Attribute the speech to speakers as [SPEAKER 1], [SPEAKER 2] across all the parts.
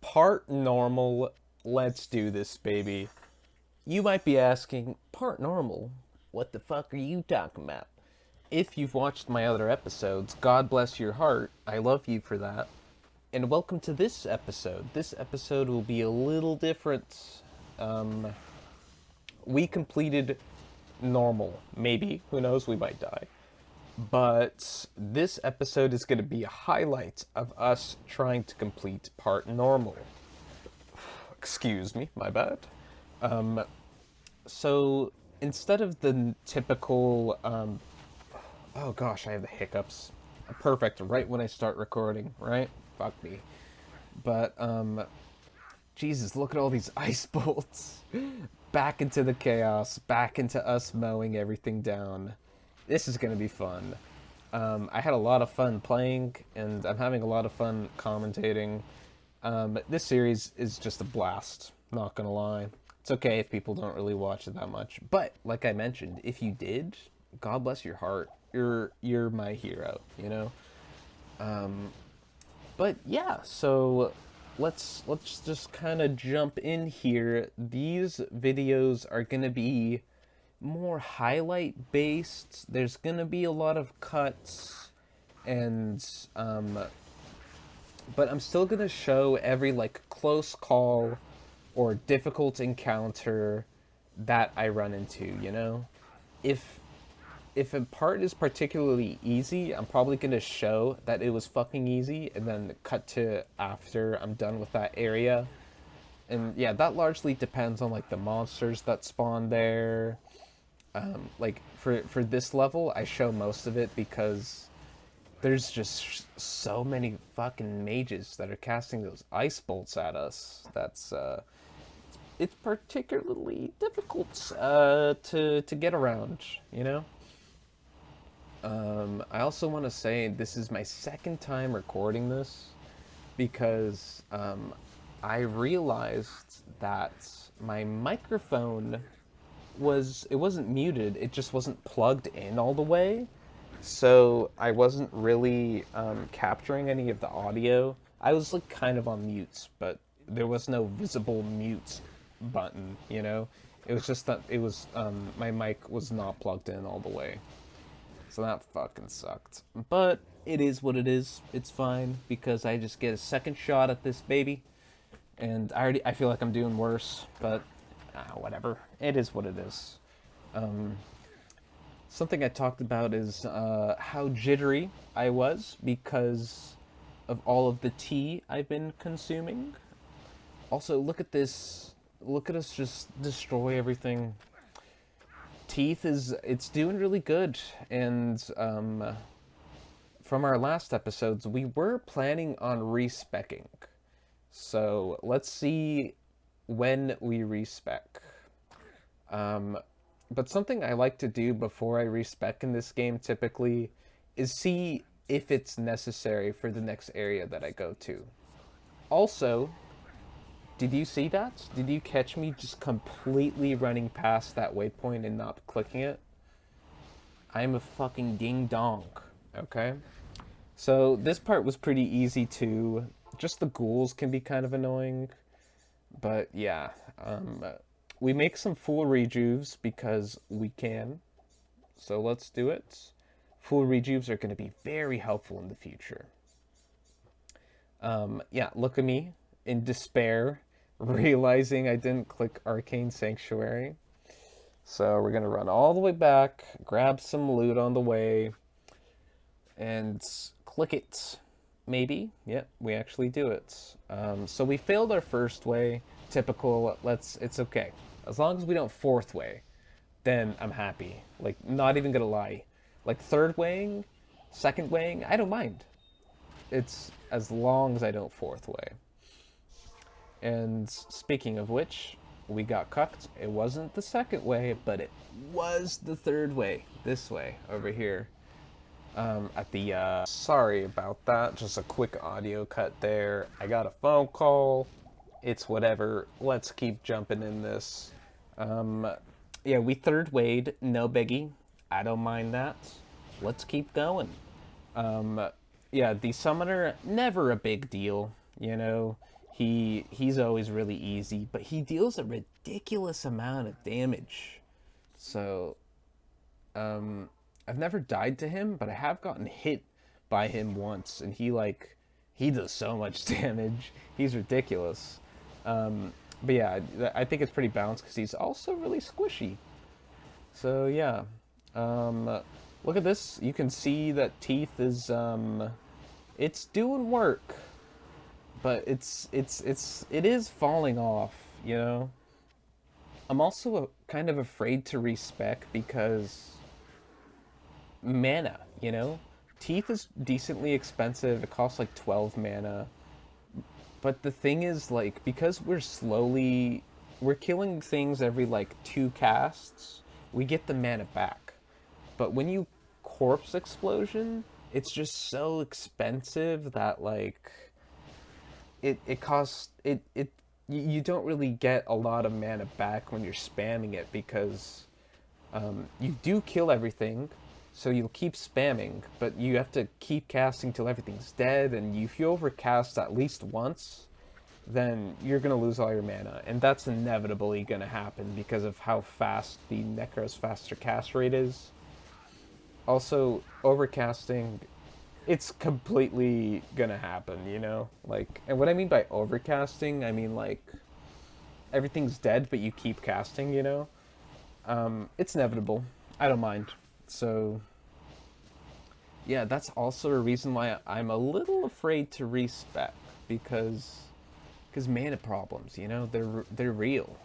[SPEAKER 1] Part normal, let's do this, baby. You might be asking, part normal? What the fuck are you talking about? If you've watched my other episodes, God bless your heart. I love you for that. And welcome to this episode. This episode will be a little different. We completed normal. Maybe. Who knows? We might die. But this episode is going to be a highlight of us trying to complete part normal. Excuse me, my bad. So instead of the typical, oh gosh, I have the hiccups. Perfect, right when I start recording, right? Fuck me. But, Jesus, look at all these ice bolts. Back into the chaos, back into us mowing everything down. This is gonna be fun. I had a lot of fun playing, and I'm having a lot of fun commentating. This series is just a blast, not gonna lie. It's okay if people don't really watch it that much, but like I mentioned, if you did, God bless your heart. You're my hero, you know? But yeah, so let's just kind of jump in here. These videos are gonna be more highlight based. There's gonna be a lot of cuts, and but I'm still gonna show every like close call or difficult encounter that I run into, you know? If a part is particularly easy, I'm probably gonna show that it was fucking easy and then cut to after I'm done with that area. And yeah, that largely depends on like the monsters that spawn there. Like for this level, I show most of it because there's just so many fucking mages that are casting those ice bolts at us. That's it's particularly difficult to get around, you know. I also want to say this is my second time recording this because I realized that my microphone it wasn't muted, it just wasn't plugged in all the way. So I wasn't really capturing any of the audio. I was like kind of on mute, but there was no visible mute button, you know? It was just that it was, my mic was not plugged in all the way. So that fucking sucked. But it is what it is. It's fine because I just get a second shot at this baby. And I feel like I'm doing worse, but whatever. It is what it is. Something I talked about is how jittery I was because of all of the tea I've been consuming. Also, look at this. Look at us just destroy everything. Teeth it's doing really good, and from our last episodes, we were planning on respecking. So let's see when we respec. But something I like to do before I respec in this game typically is see if it's necessary for the next area that I go to. Also, did you see that? Did you catch me just completely running past that waypoint and not clicking it? I'm a fucking ding dong, okay? So this part was pretty easy too. Just the ghouls can be kind of annoying. But yeah, we make some full rejuves because we can. So let's do it. Full rejuves are going to be very helpful in the future. Yeah, look at me in despair, realizing I didn't click Arcane Sanctuary. So we're going to run all the way back, grab some loot on the way, and click it. Maybe. Yep, we actually do it. So we failed our first way. Typical. It's okay. As long as we don't fourth way, then I'm happy. Like, not even gonna lie. Like, third weighing, second weighing, I don't mind. It's as long as I don't fourth way. And speaking of which, we got cucked. It wasn't the second way, but it was the third way. This way, over here. At the, sorry about that. Just a quick audio cut there. I got a phone call. It's whatever. Let's keep jumping in this. Yeah, we third wayed. No biggie. I don't mind that. Let's keep going. Yeah, the summoner, never a big deal. You know, He's always really easy, but he deals a ridiculous amount of damage. So, I've never died to him, but I have gotten hit by him once, and he does so much damage. He's ridiculous. But yeah, I think it's pretty balanced because he's also really squishy. So yeah, look at this. You can see that Teeth is it's doing work, but it is falling off. You know, I'm also kind of afraid to respec because mana. You know, Teeth is decently expensive. It costs like 12 mana. But the thing is, like, because we're killing things every like 2 casts, we get the mana back. But when you corpse explosion, it's just so expensive that like it costs it you don't really get a lot of mana back when you're spamming it because you do kill everything, so you'll keep spamming, but you have to keep casting till everything's dead, and if you overcast at least once, then you're going to lose all your mana, and that's inevitably going to happen because of how fast the Necro's faster cast rate is. Also, overcasting, it's completely going to happen, you know? Like, and what I mean by overcasting, I mean like everything's dead, but you keep casting, you know? It's inevitable. I don't mind. So, yeah, that's also a reason why I'm a little afraid to respec because mana problems, you know, they're real.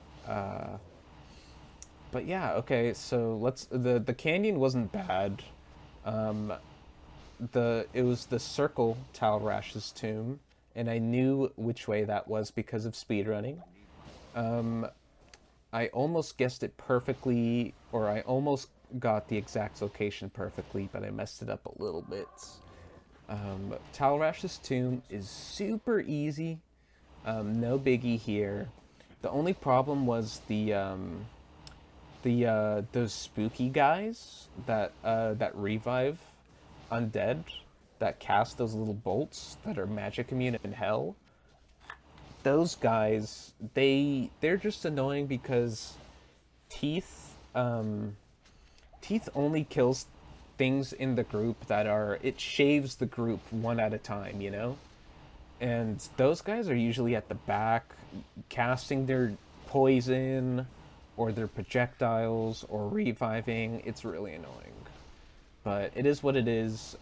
[SPEAKER 1] But yeah, okay, so the canyon wasn't bad. It was the circle Talrash's tomb, and I knew which way that was because of speedrunning. I almost guessed it perfectly, or I almost got the exact location perfectly, but I messed it up a little bit. Talrash's tomb is super easy. No biggie here. The only problem was those spooky guys that revive undead, that cast those little bolts that are magic immune in hell. Those guys, they're just annoying because Teeth Teeth only kills things in the group it shaves the group one at a time, you know? And those guys are usually at the back casting their poison or their projectiles or reviving. It's really annoying. But it is what it is.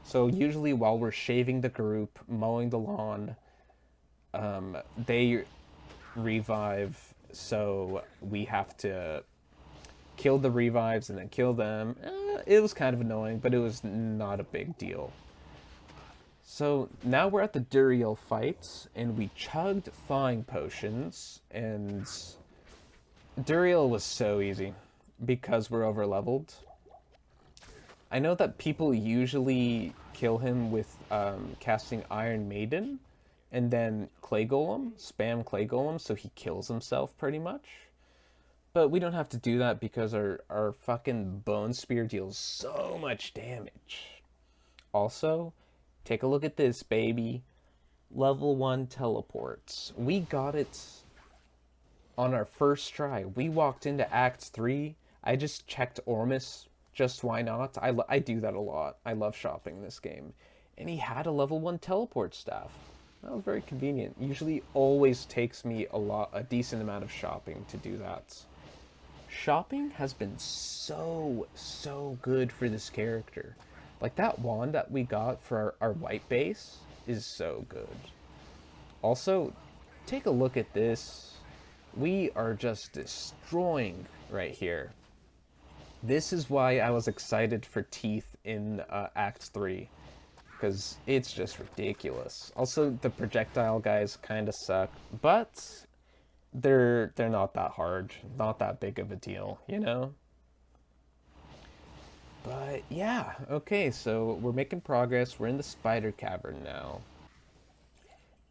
[SPEAKER 1] So usually while we're shaving the group, mowing the lawn, they revive, so we have to kill the revives and then kill them. It was kind of annoying, but it was not a big deal. So now we're at the Duriel fight, and we chugged thawing potions, and Duriel was so easy because we're overleveled. I know that people usually kill him with casting Iron Maiden, and then Clay Golem, spam Clay Golem, so he kills himself pretty much. But we don't have to do that because our fucking Bone Spear deals so much damage. Also, take a look at this, baby. Level 1 teleports. We got it on our first try. We walked into Act 3. I just checked Ormus. Just why not? I do that a lot. I love shopping this game. And he had a level 1 teleport staff. That was very convenient. Usually always takes me a decent amount of shopping to do that. Shopping has been so good for this character. Like that wand that we got for our white base is so good. Also, take a look at this. We are just destroying right here. This is why I was excited for Teeth in Act 3. Because it's just ridiculous. Also, the projectile guys kind of suck. But they're not that hard. Not that big of a deal, you know? But yeah, okay, so we're making progress. We're in the spider cavern now.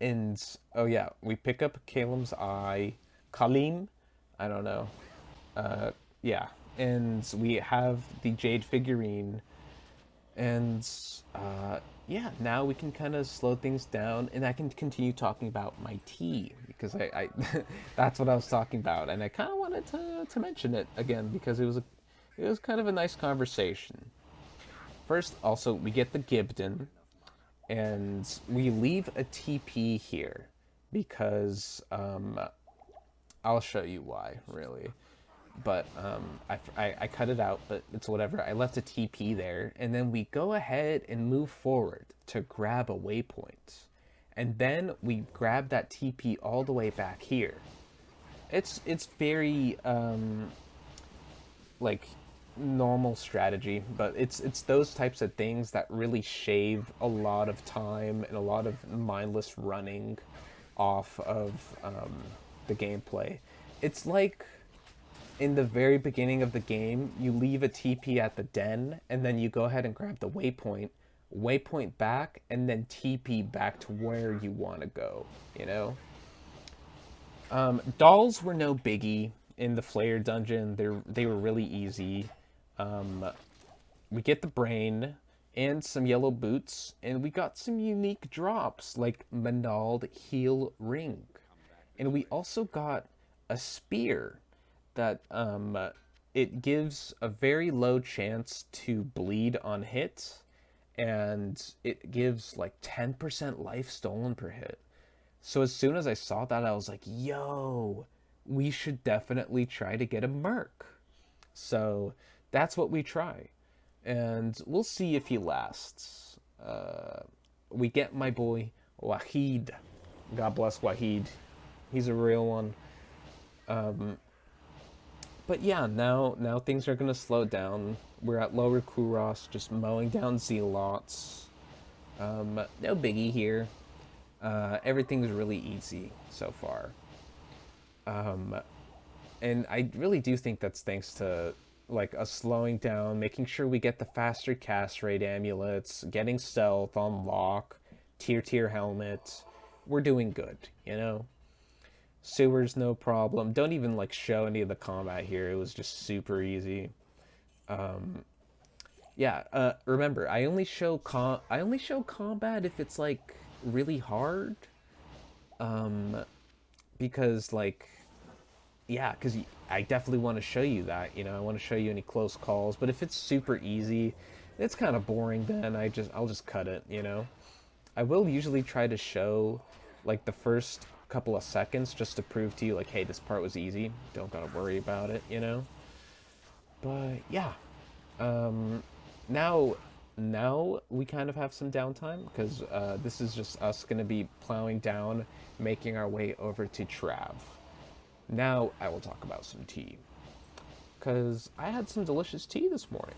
[SPEAKER 1] And, oh yeah, we pick up Kalim's eye. Kalim? I don't know. Yeah. And we have the jade figurine. And, yeah, now we can kind of slow things down, and I can continue talking about my tea because I that's what I was talking about, and I kind of wanted to mention it again because it was kind of a nice conversation. First, also we get the Gibdon, and we leave a TP here because I'll show you why really. But I cut it out, but it's whatever. I left a TP there, and then we go ahead and move forward to grab a waypoint. And then we grab that TP all the way back here. It's very like normal strategy, but it's those types of things that really shave a lot of time and a lot of mindless running off of the gameplay. It's like in the very beginning of the game, you leave a TP at the den, and then you go ahead and grab the waypoint back, and then TP back to where you want to go, you know? Dolls were no biggie in the Flayer dungeon. They were really easy. We get the brain and some yellow boots, and we got some unique drops like Manald Heal Ring. And we also got a spear that it gives a very low chance to bleed on hit, and it gives like 10% life stolen per hit. So as soon as I saw that, I was like, yo, we should definitely try to get a merc. So that's what we try. And we'll see if he lasts. We get my boy Wahid. God bless Wahid. He's a real one. But yeah, now things are gonna slow down. We're at Lower Kurast, just mowing down zealots. No biggie here. Everything's really easy so far. And I really do think that's thanks to like us slowing down, making sure we get the faster cast rate amulets, getting stealth on lock, tier helmet. We're doing good, you know? Sewers, no problem. Don't even like show any of the combat here. It was just super easy. Yeah, remember, I only show combat if it's like really hard. Because like yeah, because I definitely want to show you that, you know, I want to show you any close calls, but if it's super easy, it's kind of boring then. I'll just cut it, you know. I will usually try to show like the first couple of seconds just to prove to you like, hey, this part was easy, don't gotta worry about it, you know. But yeah, now we kind of have some downtime because this is just us gonna be plowing down, making our way over to Trav. Now I will talk about some tea, because I had some delicious tea this morning.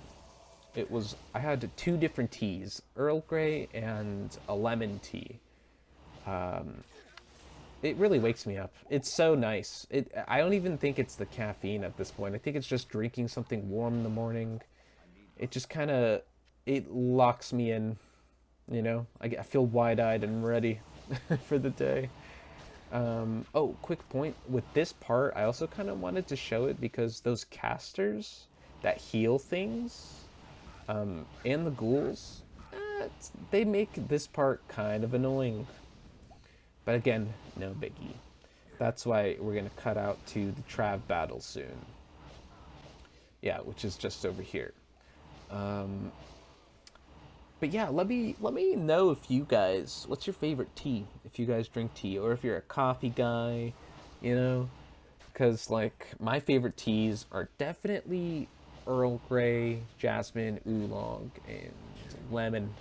[SPEAKER 1] I had two different teas, Earl Grey and a lemon tea. It really wakes me up. It's so nice. I don't even think it's the caffeine at this point. I think it's just drinking something warm in the morning. It just kind of, it locks me in, you know? I feel wide-eyed and ready for the day. Oh, quick point. With this part, I also kind of wanted to show it because those casters that heal things, and the ghouls, they make this part kind of annoying. But again, no biggie. That's why we're going to cut out to the Trav battle soon. Yeah, which is just over here. But yeah, let me know if you guys, what's your favorite tea? If you guys drink tea, or if you're a coffee guy, you know? Because, like, my favorite teas are definitely Earl Grey, Jasmine, Oolong, and Lemon,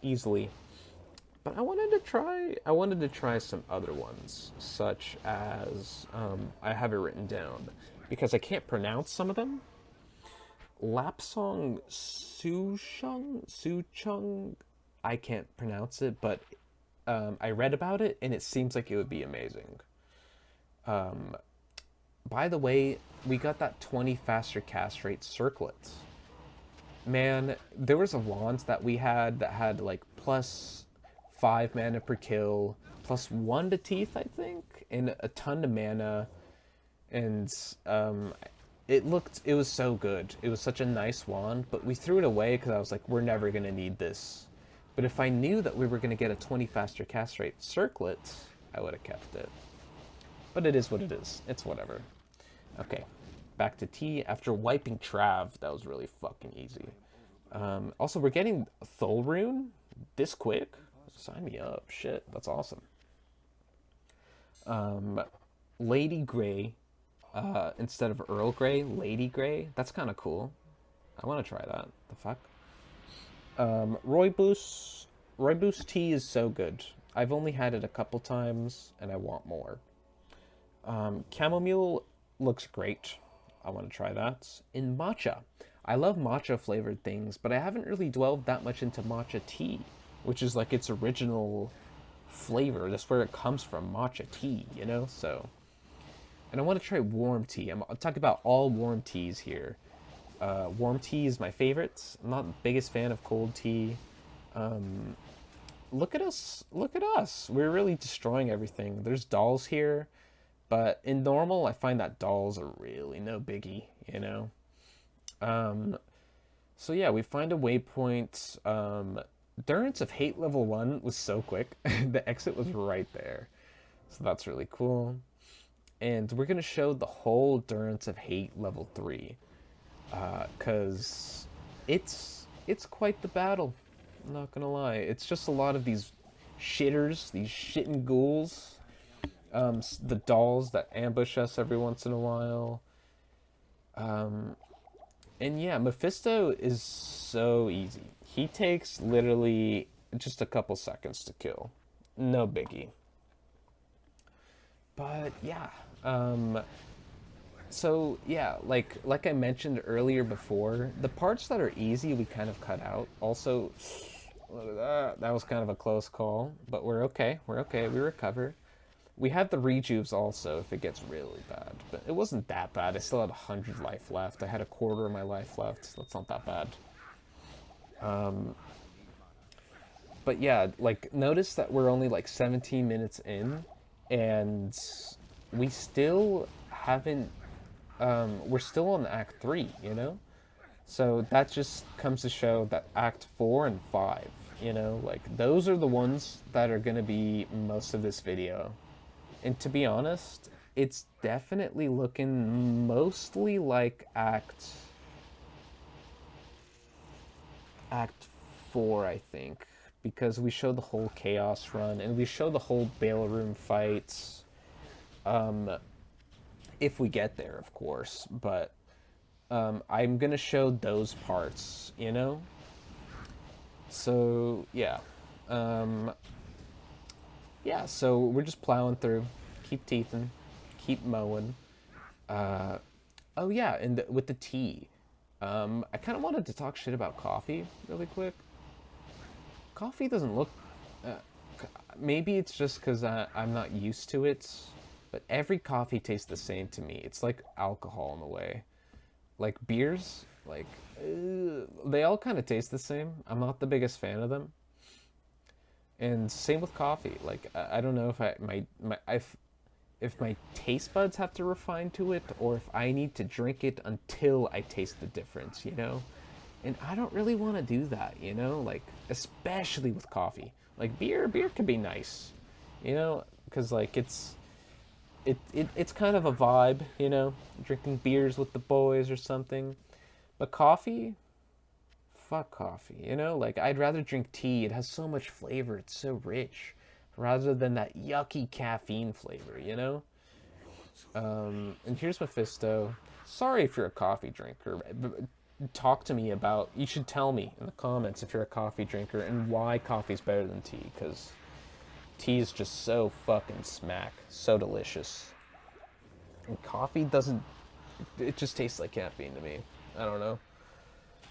[SPEAKER 1] easily. But I wanted to try some other ones, such as, I have it written down, because I can't pronounce some of them. Lapsang Suchung, I can't pronounce it, but I read about it and it seems like it would be amazing. By the way, we got that 20 faster cast rate circlet. Man, there was a wand that we had that had like plus 5 mana per kill, plus 1 to teeth, I think, and a ton of mana, and it was so good. It was such a nice wand, but we threw it away because I was like, we're never gonna need this. But if I knew that we were going to get a 20 faster cast rate circlet, I would have kept it. But it is what it is. It's whatever. Okay, back to T. After wiping Trav, that was really fucking easy. Also, we're getting Thul Rune this quick. Sign me up. Shit, that's awesome. Lady Grey instead of Earl Grey, Lady Grey. That's kind of cool. I want to try that. The fuck? Rooibos tea is so good. I've only had it a couple times, and I want more. Chamomile looks great. I want to try that. In matcha. I love matcha flavored things, but I haven't really dwelled that much into matcha tea, which is like its original flavor. That's where it comes from, matcha tea, you know? So, and I want to try warm tea. I'm talking about all warm teas here. Warm tea is my favorite. I'm not the biggest fan of cold tea. Look at us. Look at us. We're really destroying everything. There's dolls here. But in normal, I find that dolls are really no biggie, you know? So yeah, we find a waypoint. Endurance of Hate level 1 was so quick. The exit was right there. So that's really cool. And we're going to show the whole Endurance of Hate level 3. Because it's quite the battle. I'm not going to lie. It's just a lot of these shitters, these shitting ghouls. The dolls that ambush us every once in a while. And yeah, Mephisto is so easy. He takes literally just a couple seconds to kill. No biggie. But yeah, so yeah, like I mentioned earlier before, the parts that are easy we kind of cut out. Also, look at that. That was kind of a close call, but we're okay. We're okay. We recover. We have the rejuves also if it gets really bad, but it wasn't that bad. I still had 100 life left. I had a quarter of my life left. That's not that bad. But yeah, like notice that we're only like 17 minutes in, and we still haven't. We're still on Act 3, you know. So that just comes to show that Act 4 and 5, you know, like those are the ones that are gonna be most of this video. And to be honest, it's definitely looking mostly like Act 4, I think, because we show the whole Chaos run and we show the whole Baal room fights. If we get there, of course, but I'm gonna show those parts, you know. So yeah. Yeah, so we're just plowing through. Keep teething. Keep mowing. Oh yeah, and with the tea. I kind of wanted to talk shit about coffee really quick. Coffee doesn't look... maybe it's just because I'm not used to it, but every coffee tastes the same to me. It's like alcohol in a way. Like beers, like... they all kind of taste the same. I'm not the biggest fan of them. And same with coffee. Like I don't know if if my taste buds have to refine to it, or if I need to drink it until I taste the difference, you know. And I don't really want to do that, you know. Like especially with coffee. Like beer could be nice, you know, because like it's kind of a vibe, you know, drinking beers with the boys or something. But coffee. Fuck coffee, you know? Like, I'd rather drink tea. It has so much flavor. It's so rich. Rather than that yucky caffeine flavor, you know? And here's Mephisto. Sorry if you're a coffee drinker. Talk to me about... You should tell me in the comments if you're a coffee drinker and why coffee's better than tea. Because tea is just so fucking smack. So delicious. And coffee doesn't... It just tastes like caffeine to me. I don't know.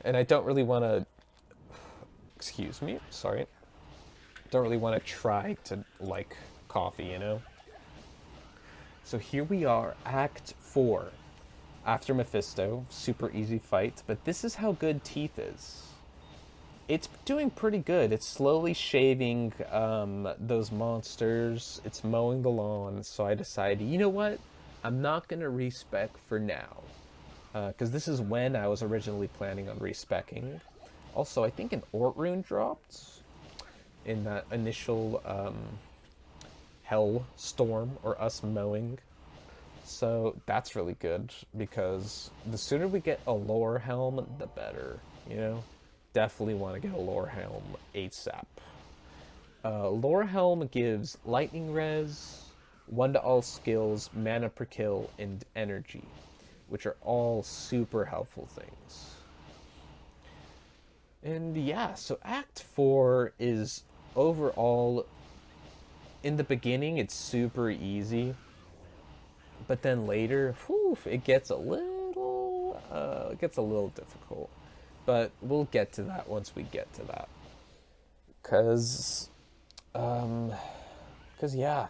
[SPEAKER 1] And I don't really want to, excuse me, sorry. Don't really want to try to like coffee, you know? So here we are, Act 4. After Mephisto, super easy fight, but this is how good Teeth is. It's doing pretty good. It's slowly shaving those monsters. It's mowing the lawn, so I decided, you know what? I'm not going to respec for now. Because this is when I was originally planning on respeccing. Also, I think an Ort rune dropped. in that initial hell storm, or us mowing. So that's really good, because the sooner we get a lore helm, the better, you know? Definitely want to get a lore helm ASAP. Lore helm gives lightning res, 1 to all skills, mana per kill, and energy, which are all super helpful things. And yeah, so Act 4 is overall, in the beginning, it's super easy. But then later, whew, it gets a little difficult. But we'll get to that once we get to that. Cause yeah,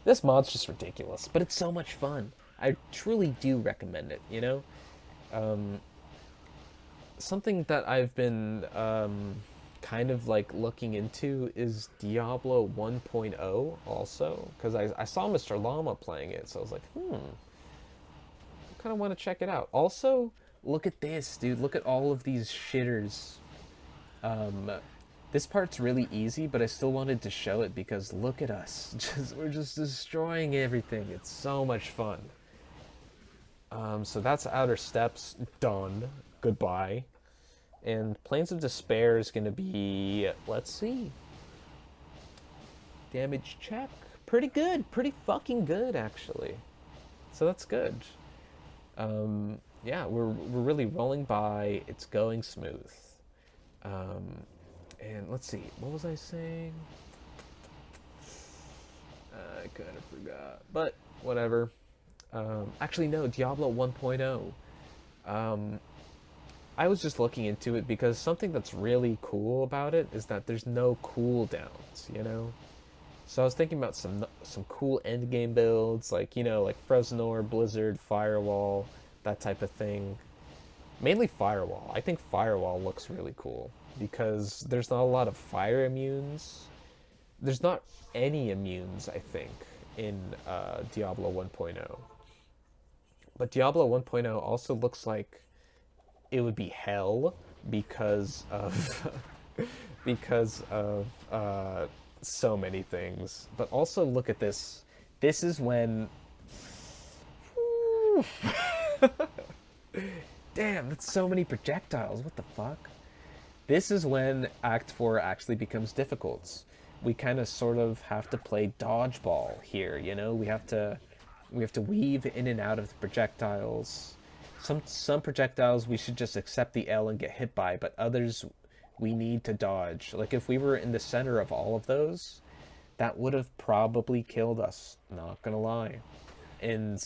[SPEAKER 1] this mod's just ridiculous, but it's so much fun. I truly do recommend it, you know? Something that I've been kind of like looking into is Diablo 1.0 also, because I saw Mr. Llama playing it, so I was like, I kind of want to check it out. Also, look at this, dude. Look at all of these shitters. This part's really easy, but I still wanted to show it because look at us. We're just destroying everything. It's so much fun. So that's Outer Steps done. Goodbye. And Plains of Despair is going to be, let's see. Damage check. Pretty good. Pretty fucking good, actually. So that's good. Yeah, we're really rolling by. It's going smooth. And let's see. What was I saying? I kind of forgot. But whatever. Actually, no. Diablo 1.0. I was just looking into it because something that's really cool about it is that there's no cooldowns, you know? So I was thinking about some cool endgame builds, like, you know, like Fresnor, Blizzard, Firewall, that type of thing. Mainly Firewall. I think Firewall looks really cool because there's not a lot of fire immunes. There's not any immunes, I think, in Diablo 1.0. But Diablo 1.0 also looks like it would be hell because of so many things. But also look at this. This is when damn, that's so many projectiles. What the fuck? This is when Act 4 actually becomes difficult. We kind of sort of have to play dodgeball here, you know? We have to weave in and out of the projectiles. Some projectiles we should just accept the L and get hit by, but others we need to dodge. Like if we were in the center of all of those, that would have probably killed us, not gonna lie. And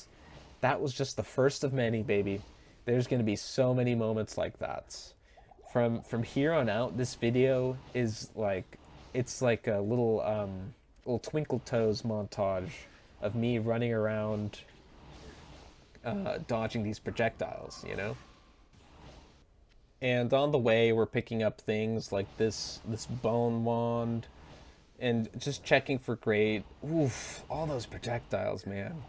[SPEAKER 1] that was just the first of many, baby. There's gonna be so many moments like that. From here on out, this video is like, it's like a little Twinkle Toes montage of me running around dodging these projectiles, you know? And on the way, we're picking up things like this bone wand, and just checking for grade. Oof, all those projectiles, man.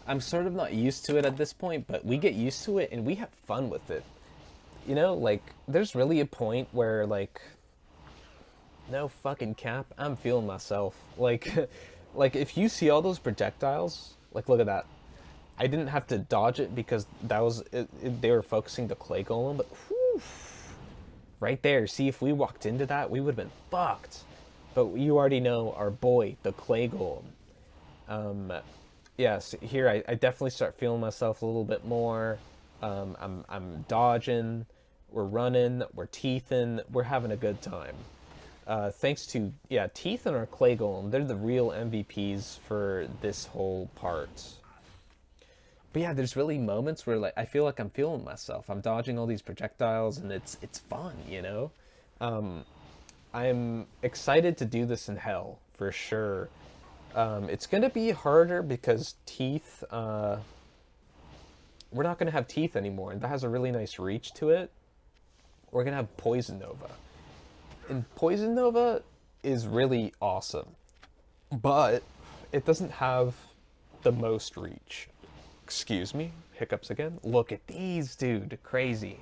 [SPEAKER 1] I'm sort of not used to it at this point, but we get used to it and we have fun with it. You know, like, there's really a point where, like, no fucking cap, I'm feeling myself. Like, like if you see all those projectiles, like, look at that. I didn't have to dodge it because that was they were focusing the clay golem, but whew, right there. See, if we walked into that, we would have been fucked. But you already know our boy, the clay golem. Yeah, so here I definitely start feeling myself a little bit more. I'm dodging, we're running, we're teething, we're having a good time. Thanks to Teeth and our clay golem, they're the real MVPs for this whole part. But yeah, there's really moments where like I feel like I'm feeling myself. I'm dodging all these projectiles and it's fun, you know? I'm excited to do this in hell, for sure. It's gonna be harder because Teeth, we're not gonna have Teeth anymore, and that has a really nice reach to it. We're gonna have Poison Nova. And Poison Nova is really awesome, but it doesn't have the most reach. Excuse me, hiccups again. Look at these, dude, crazy.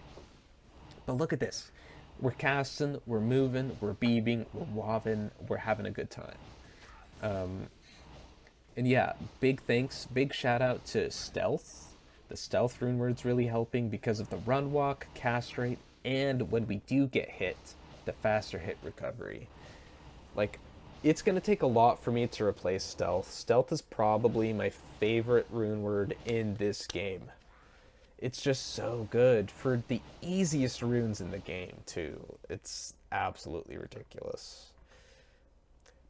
[SPEAKER 1] But look at this. we're casting, we're moving, we're beebing, we're wobbing, we're having a good time. And yeah, big thanks, big shout out to Stealth. The Stealth rune word's really helping because of the run walk, cast rate, and when we do get hit, the faster hit recovery. Like, it's going to take a lot for me to replace Stealth. Stealth is probably my favorite rune word in this game. It's just so good for the easiest runes in the game, too. It's absolutely ridiculous.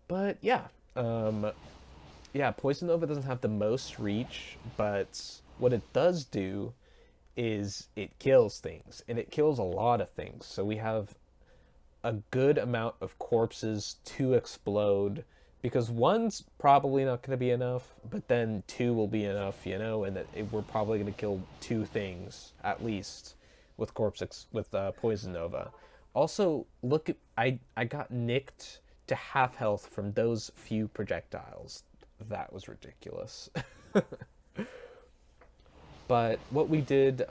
[SPEAKER 1] But yeah, Poison Nova doesn't have the most reach, but what it does do is it kills things, and it kills a lot of things. So we have a good amount of corpses to explode, because one's probably not going to be enough, but then two will be enough, and we're probably going to kill two things at least with Poison Nova. Also, look at I got nicked to half health from those few projectiles. That was ridiculous. But what we did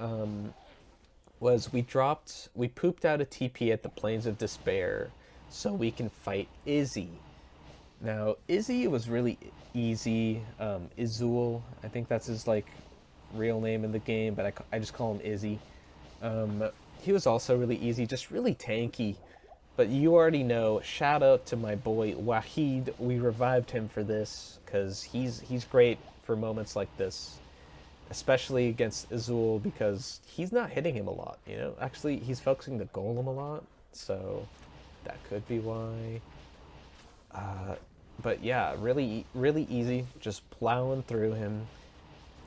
[SPEAKER 1] was we pooped out a TP at the Plains of Despair so we can fight Izzy. Now, Izzy was really easy. Izual, I think that's his real name in the game, but I just call him Izzy. He was also really easy, just really tanky. But you already know, shout out to my boy Wahid. We revived him for this because he's great for moments like this, especially against Izual, because he's not hitting him a lot. Actually, he's focusing the golem a lot, so that could be why. But yeah, really easy, just plowing through him,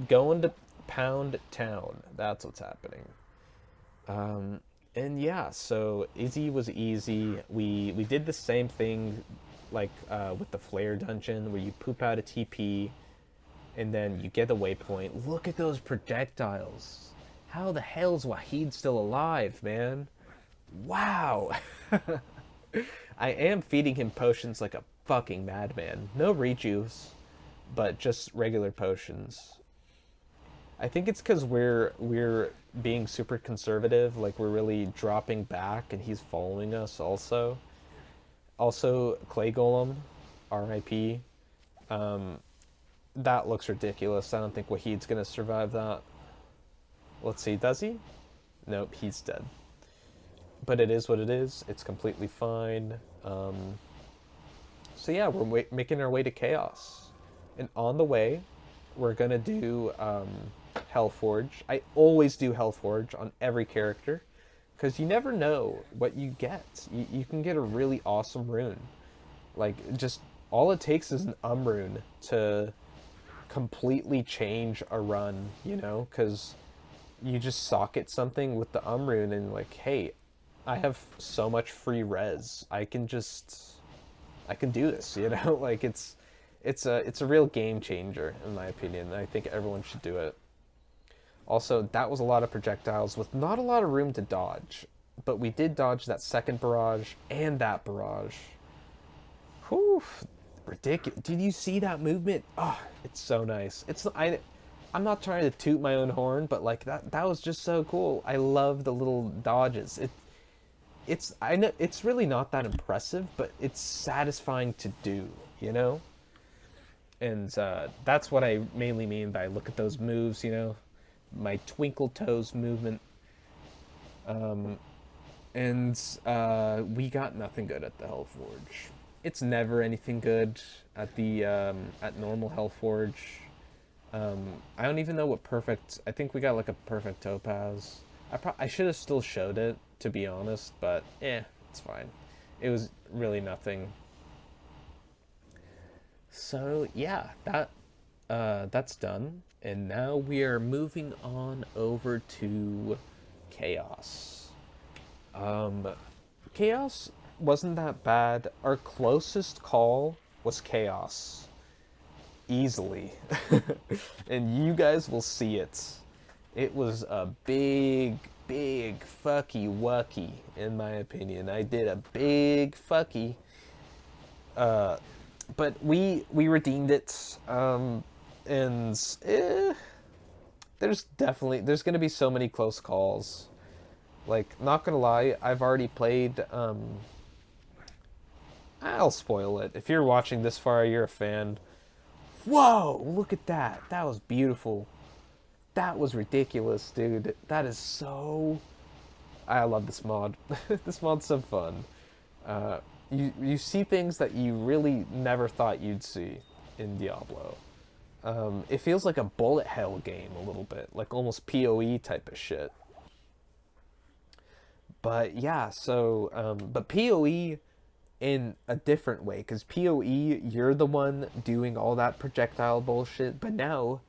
[SPEAKER 1] going to Pound Town. That's what's happening. And yeah, so Izzy was easy. We did the same thing with the Flare dungeon, where you poop out a TP and then you get a waypoint. Look at those projectiles. How the hell's Wahid still alive, man? Wow. I am feeding him potions like a fucking madman. No rejuice, but just regular potions. I think it's because we're being super conservative, we're really dropping back, and he's following us also. Also, Clay Golem, R.I.P. That looks ridiculous. I don't think Wahid's gonna survive that. Let's see, does he? Nope, he's dead. But it is what it is. It's completely fine. So yeah, we're making our way to Chaos. And on the way, we're gonna do Hellforge. I always do Hellforge on every character, because you never know what you get. You can get a really awesome rune. Just all it takes is an rune to completely change a run, because you just socket something with the rune and hey, I have so much free res. I can do this, it's a real game changer in my opinion. I think everyone should do it. Also, that was a lot of projectiles with not a lot of room to dodge, but we did dodge that second barrage and that barrage. Whew, ridiculous. Did you see that movement? Oh, it's so nice. I'm not trying to toot my own horn, but that was just so cool. I love the little dodges. I know it's really not that impressive, but it's satisfying to do, And that's what I mainly mean by look at those moves, my twinkle toes movement. And we got nothing good at the Hellforge. It's never anything good at the at normal Hellforge. I don't even know what perfect. I think we got a perfect topaz. I should have still showed it, to be honest, but it's fine. It was really nothing. So yeah, that's done, and now we are moving on over to Chaos. Chaos wasn't that bad. Our closest call was Chaos, easily, and you guys will see it. It was a big fucky wucky, in my opinion. I did a big fucky. But we redeemed it, and there's going to be so many close calls. Like, not gonna lie, I've already played, I'll spoil it. If you're watching this far, you're a fan. Whoa, look at that. That was beautiful. That was ridiculous, dude. That is so... I love this mod. This mod's so fun. You see things that you really never thought you'd see in Diablo. It feels like a bullet hell game a little bit, like almost PoE type of shit. But yeah, so but PoE in a different way, because PoE you're the one doing all that projectile bullshit, but now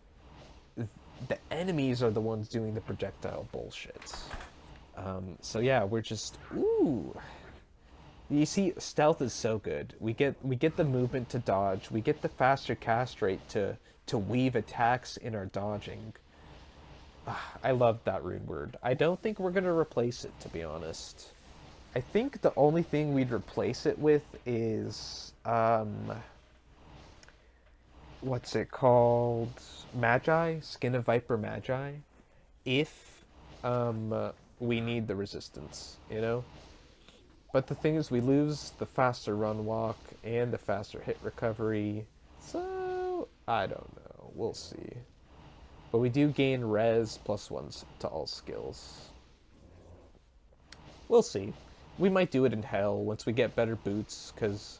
[SPEAKER 1] the enemies are the ones doing the projectile bullshit. So yeah, we're just ooh. You see, stealth is so good. We get the movement to dodge. We get the faster cast rate to weave attacks in our dodging. I love that rune word. I don't think we're gonna replace it, to be honest. I think the only thing we'd replace it with is what's it called? Magi, Skin of Viper Magi. If we need the resistance, you know. But the thing is, we lose the faster run walk and the faster hit recovery. So, I don't know. We'll see. But we do gain res +1s to all skills. We'll see. We might do it in hell once we get better boots, because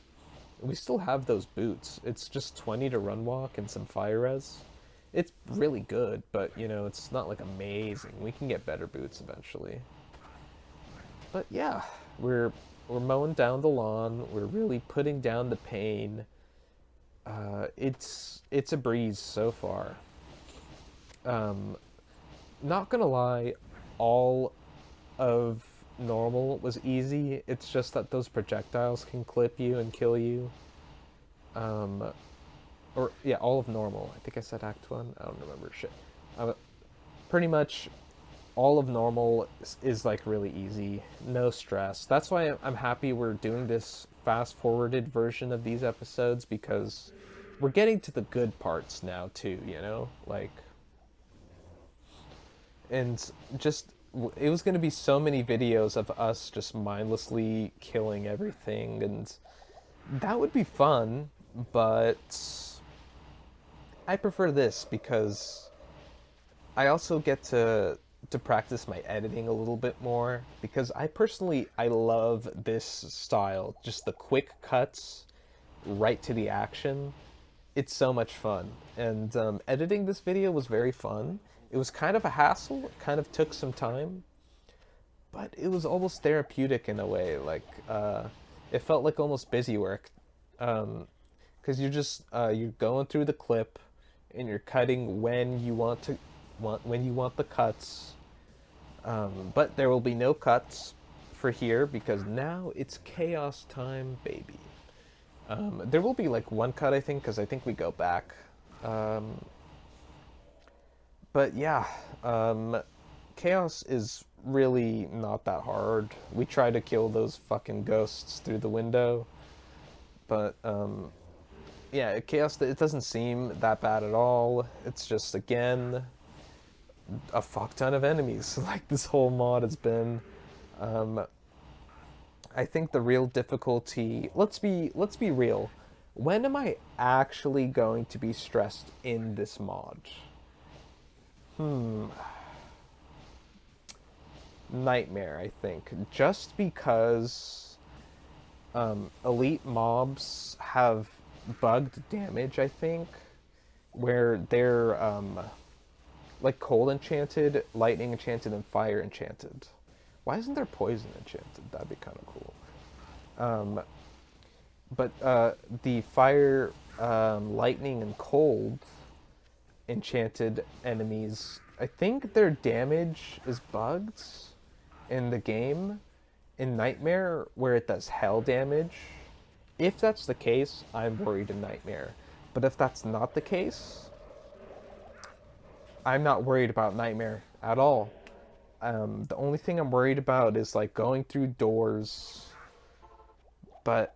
[SPEAKER 1] we still have those boots. It's just 20 to run walk and some fire res. It's really good, but, you know, it's not, like, amazing. We can get better boots eventually. But, yeah, we're mowing down the lawn. We're really putting down the pain. It's a breeze so far. Not gonna lie, all of normal was easy. It's just that those projectiles can clip you and kill you. Or, yeah, all of normal. I think I said Act 1. I don't remember shit. Pretty much all of normal is like really easy. No stress. That's why I'm happy we're doing this fast-forwarded version of these episodes, because we're getting to the good parts now too, you know? Like... And just... It was going to be so many videos of us just mindlessly killing everything, and that would be fun, but I prefer this because I also get to practice my editing a little bit more, because I love this style, just the quick cuts right to the action. It's so much fun, and editing this video was very fun. It was kind of a hassle, it kind of took some time, but it was almost therapeutic in a way. Like, it felt like almost busy work, because you're going through the clip, and you're cutting when you want the cuts. But there will be no cuts for here, because now it's chaos time, baby. There will be like one cut, I think, because I think we go back. But yeah, chaos is really not that hard. We try to kill those fucking ghosts through the window, but yeah, chaos, it doesn't seem that bad at all. It's just, again, a fuck ton of enemies, like this whole mod has been. I think the real difficulty, let's be real, when am I actually going to be stressed in this mod? Nightmare, I think. Just because elite mobs have bugged damage, I think, where they're like cold enchanted, lightning enchanted, and fire enchanted. Why isn't there poison enchanted? That'd be kind of cool. But the fire, lightning, and cold enchanted enemies, I think their damage is bugged in the game in Nightmare, where it does hell damage. If that's the case, I'm worried in Nightmare. But if that's not the case, I'm not worried about Nightmare at all. The only thing I'm worried about is like going through doors. But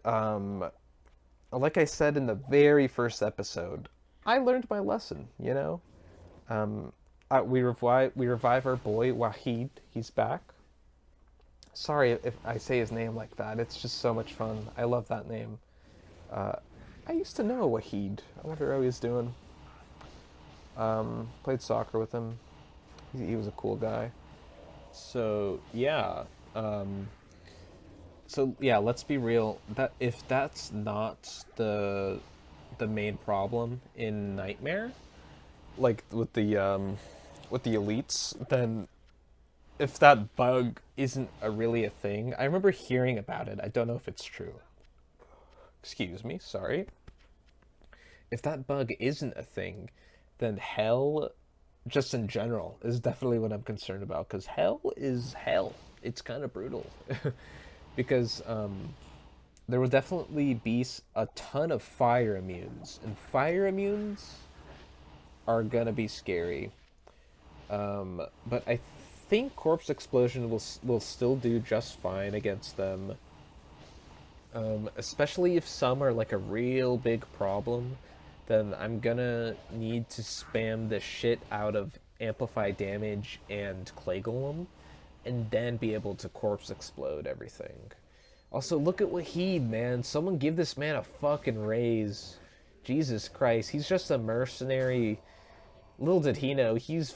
[SPEAKER 1] like I said in the very first episode, I learned my lesson, you know? We revive our boy, Wahid. He's back. Sorry if I say his name like that. It's just so much fun. I love that name. Uh, I used to know Wahid. I wonder how he's doing. Played soccer with him. He was a cool guy. So yeah. Um, so yeah, let's be real. That if that's not the main problem in Nightmare, like with the elites, then if that bug isn't really a thing, I remember hearing about it. I don't know if it's true. Excuse me, sorry. If that bug isn't a thing, then hell, just in general, is definitely what I'm concerned about. Because hell is hell. It's kind of brutal. Because there will definitely be a ton of fire immunes, and fire immunes are gonna be scary. But I think Corpse Explosion will still do just fine against them. Especially if some are like a real big problem, then I'm gonna need to spam the shit out of Amplify Damage and Clay Golem, and then be able to Corpse Explode everything. Also, look at Wahid, man. Someone give this man a fucking raise. Jesus Christ, he's just a mercenary. Little did he know, he's...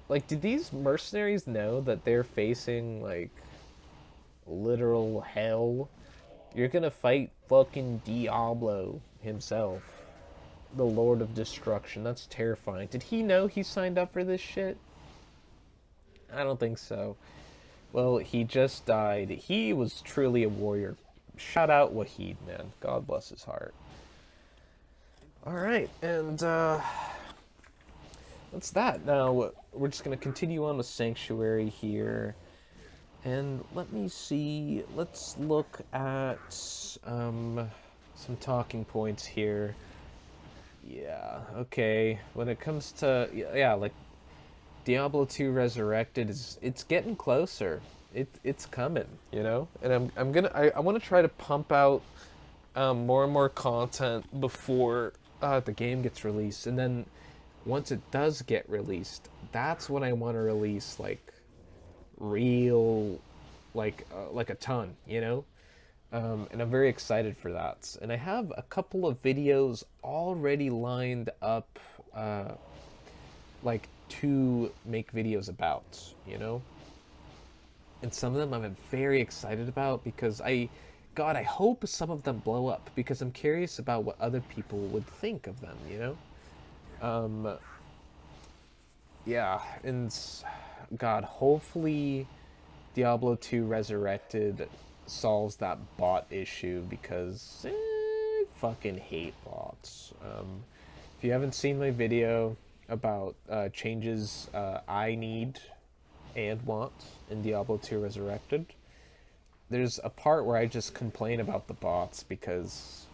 [SPEAKER 1] Like, did these mercenaries know that they're facing, like, literal hell? You're gonna fight fucking Diablo himself. The Lord of Destruction. That's terrifying. Did he know he signed up for this shit? I don't think so. Well, he just died. He was truly a warrior. Shout out Wahid, man. God bless his heart. Alright, and that's that. Now, we're just going to continue on with Sanctuary here. And let me see. Let's look at some talking points here. Yeah, okay. When it comes to... Yeah, like... Diablo 2 Resurrected it's getting closer. It's coming, you know? And I want to try to pump out more and more content before the game gets released. And then once it does get released, that's when I want to release like real like a ton, you know? And I'm very excited for that. And I have a couple of videos already lined up like to make videos about, you know? And some of them I'm very excited about because God, I hope some of them blow up because I'm curious about what other people would think of them, you know? Yeah, and God, hopefully Diablo 2 Resurrected solves that bot issue because I fucking hate bots. If you haven't seen my video about changes I need and want in Diablo 2 Resurrected, there's a part where I just complain about the bots because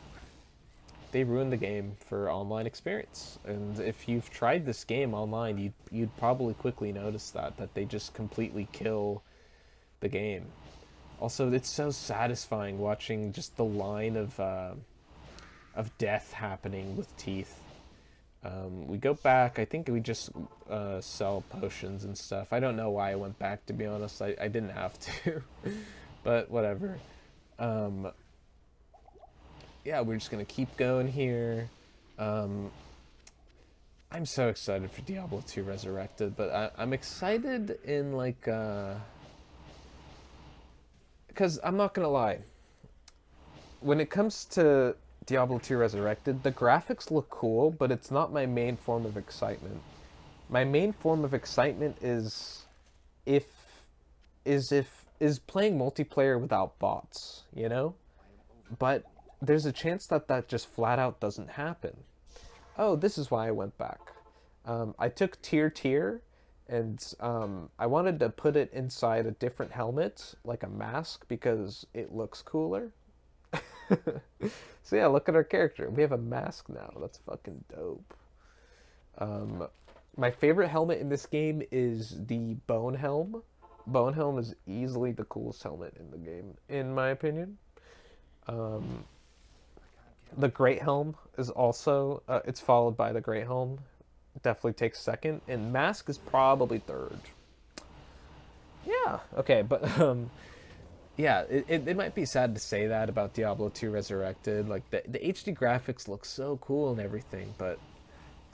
[SPEAKER 1] they ruin the game for online experience. And if you've tried this game online, you'd probably quickly notice that they just completely kill the game. Also, it's so satisfying watching just the line of death happening with teeth. We go back. I think we just sell potions and stuff. I don't know why I went back, to be honest. I didn't have to. But whatever. Yeah, we're just going to keep going here. I'm so excited for Diablo 2 Resurrected. But I'm excited in, like... Because I'm not going to lie. When it comes to Diablo 2 Resurrected, the graphics look cool, but it's not my main form of excitement. My main form of excitement is playing multiplayer without bots, you know? But there's a chance that just flat out doesn't happen. Oh, this is why I went back. I took tier, and I wanted to put it inside a different helmet, like a mask, because it looks cooler. So yeah, look at our character. We have a mask now. That's fucking dope. My favorite helmet in this game is the Bone Helm. Bone Helm is easily the coolest helmet in the game, in my opinion. The Great Helm is also, it's followed by the Great Helm. Definitely takes second. And Mask is probably third. Yeah, okay, but yeah, it might be sad to say that about Diablo 2 Resurrected. Like the HD graphics look so cool and everything, but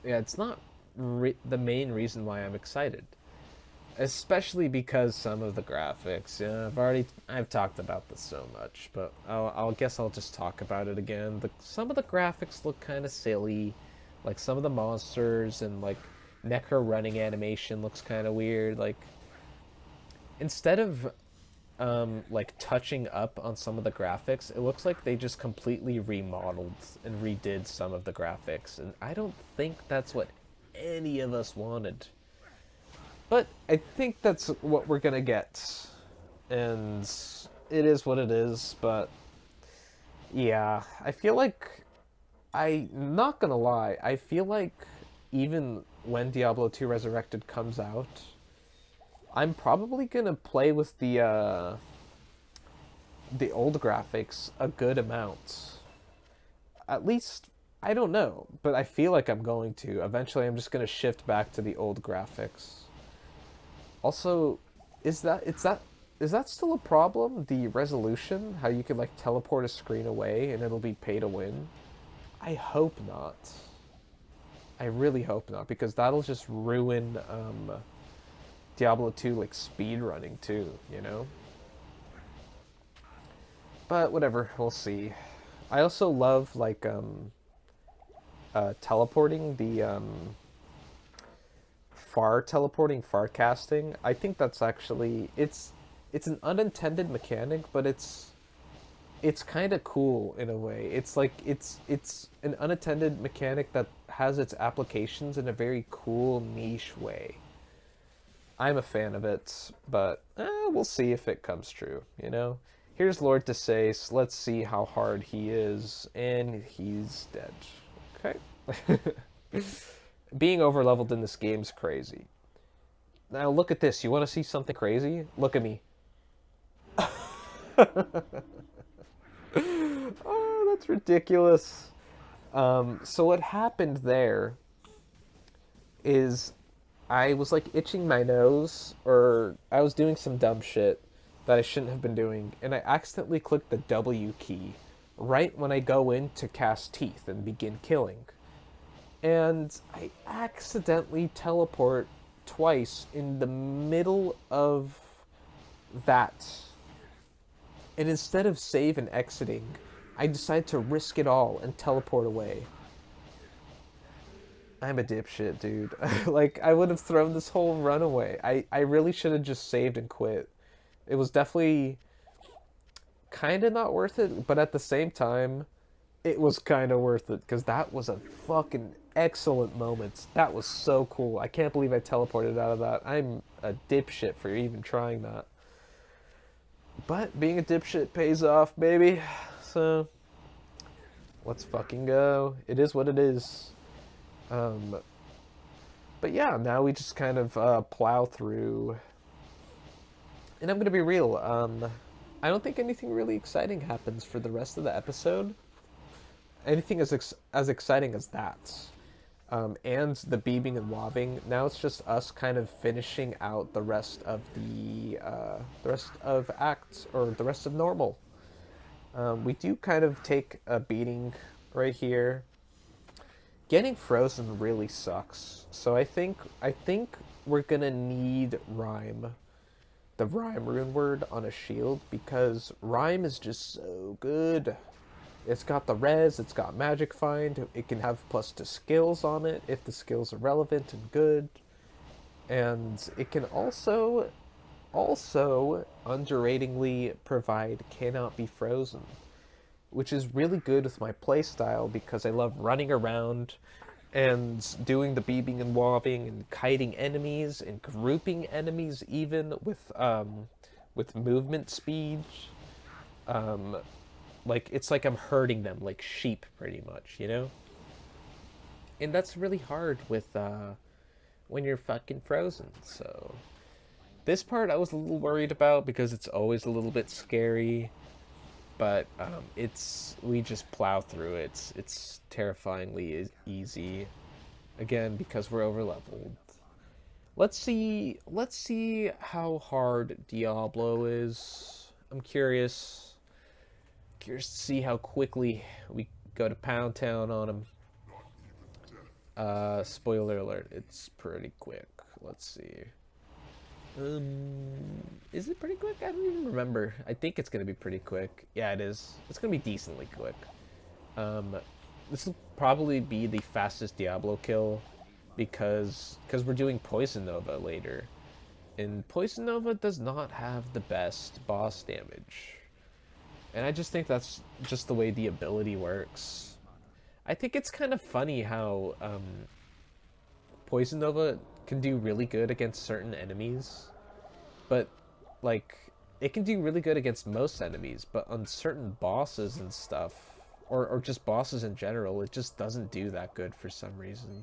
[SPEAKER 1] yeah, it's not the main reason why I'm excited. Especially because some of the graphics. Yeah, I've talked about this so much, but I'll guess I'll just talk about it again. Some of the graphics look kind of silly, like some of the monsters and like Necro running animation looks kind of weird. Like instead of like touching up on some of the graphics, it looks like they just completely remodeled and redid some of the graphics, and I don't think that's what any of us wanted. But I think that's what we're gonna get, and it is what it is. But yeah, I feel like I'm not gonna lie. I feel like even when Diablo 2 Resurrected comes out, I'm probably gonna play with the old graphics a good amount. At least I don't know, but I feel like I'm going to. Eventually, I'm just gonna shift back to the old graphics. Also, is that still a problem? The resolution, how you can like teleport a screen away and it'll be pay to win? I hope not. I really hope not, because that'll just ruin Diablo 2 like speed running too, you know? But whatever, we'll see. I also love like teleporting the far casting. I think that's actually it's an unintended mechanic, but it's kind of cool in a way. It's like it's an unattended mechanic that has its applications in a very cool niche way. I'm a fan of it, but we'll see if it comes true, you know? Here's Lord Desace. Let's see how hard he is, and he's dead. Okay. Being overleveled in this game's crazy. Now look at this. You want to see something crazy? Look at me. Oh, that's ridiculous. So what happened there is I was like itching my nose, or I was doing some dumb shit that I shouldn't have been doing, and I accidentally clicked the W key right when I go in to cast Teeth and begin killing. And I accidentally teleport twice in the middle of that. And instead of save and exiting, I decide to risk it all and teleport away. I'm a dipshit, dude. Like, I would have thrown this whole run away. I really should have just saved and quit. It was definitely kind of not worth it, but at the same time, it was kind of worth it, because that was a fucking excellent moment. That was so cool. I can't believe I teleported out of that. I'm a dipshit for even trying that. But being a dipshit pays off, baby. So, let's fucking go. It is what it is. But yeah, now we just kind of plow through. And I'm gonna be real. I don't think anything really exciting happens for the rest of the episode. Anything as exciting as that. And the beaming and wobbing. Now it's just us kind of finishing out the rest of the rest of acts, or the rest of normal. We do kind of take a beating right here. Getting frozen really sucks. So I think we're gonna need Rhyme, the Rhyme rune word on a shield, because Rhyme is just so good. It's got the res, it's got magic find, it can have +2 skills on it if the skills are relevant and good. And it can also underratingly provide cannot be frozen, which is really good with my playstyle, because I love running around and doing the beaming and wobbing and kiting enemies and grouping enemies, even with movement speed. Like, it's like I'm herding them like sheep, pretty much, you know? And that's really hard with when you're fucking frozen. So this part I was a little worried about, because it's always a little bit scary. But we just plow through it. It's terrifyingly easy. Again, because we're overleveled. Let's see how hard Diablo is. I'm curious to see how quickly we go to Pound Town on him. Spoiler alert, it's pretty quick. Let's see. Is it pretty quick? I don't even remember. I think it's gonna be pretty quick. Yeah, it is. It's gonna be decently quick. Um, this will probably be the fastest Diablo kill because we're doing Poison Nova later, and Poison Nova does not have the best boss damage, and I just think that's just the way the ability works. I think it's kind of funny how Poison Nova can do really good against certain enemies, but like it can do really good against most enemies, but on certain bosses and stuff, or just bosses in general, it just doesn't do that good for some reason.